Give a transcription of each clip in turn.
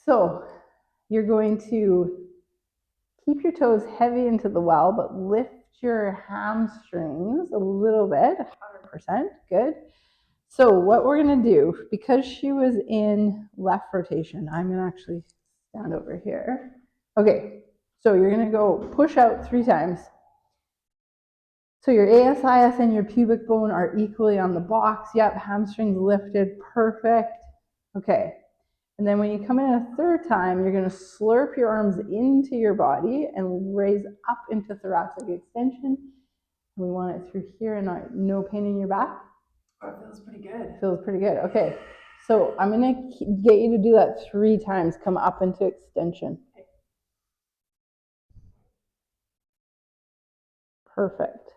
So you're going to keep your toes heavy into the well, but lift your hamstrings a little bit, 100%, good. So what we're gonna do, because she was in left rotation, I'm gonna actually stand over here. Okay, so you're gonna go push out 3 times. So your ASIS and your pubic bone are equally on the box. Yep, hamstrings lifted, perfect. Okay, and then when you come in a 3rd time, you're gonna slurp your arms into your body and raise up into thoracic extension. We want it through here and no pain in your back. Oh, it feels pretty good. Feels pretty good. Okay, so I'm gonna get you to do that 3 times. Come up into extension. Perfect.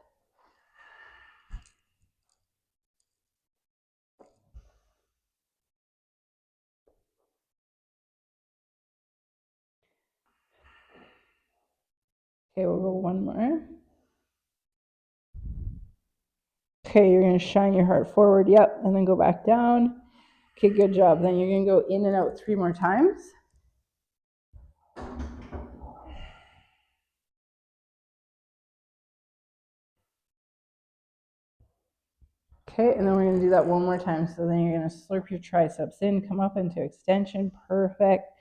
Okay, we'll go 1 more. Okay, you're gonna shine your heart forward, yep, and then go back down. Okay, good job. Then you're gonna go in and out 3 more times. Okay, and then we're gonna do that 1 more time. So then you're gonna slurp your triceps in, come up into extension, perfect.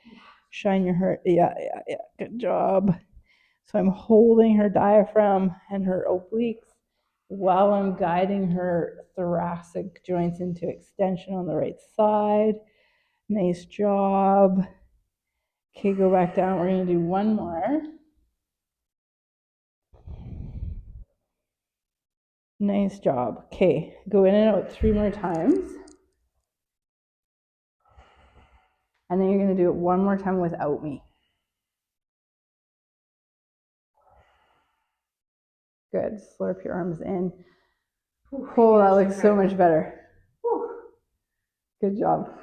Shine your heart, yeah, good job. So I'm holding her diaphragm and her obliques while I'm guiding her thoracic joints into extension on the right side. Nice job. Okay, go back down. We're gonna do 1 more. Nice job. Okay, go in and out 3 more times. And then you're gonna do it 1 more time without me. Good, slurp your arms in. Oh, that looks so much better. Good job.